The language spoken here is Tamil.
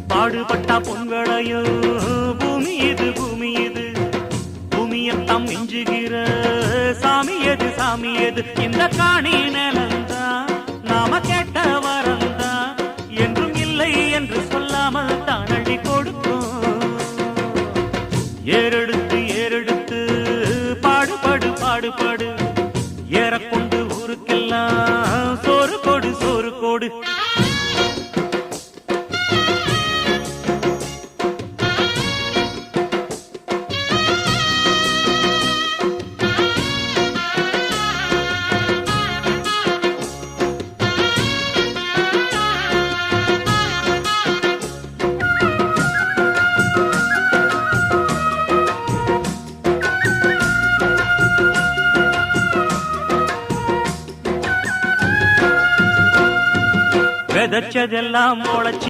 பாடுபட்டா பொன்வளையோ பூமி இது பூமியத்தான் மிஞ்சுகிற சாமி எது இந்த காணி நிலந்தா நாம கேட்ட வரந்தா என்றும் இல்லை என்று சொல்லாமல் தான் அள்ளி கொடுக்கும். ஏறெடுத்து பாடுபடு ஏறக்கொண்டு ஊருக்கெல்லாம் சோறு கோடு விதைச்சதெல்லாம் முளைச்சி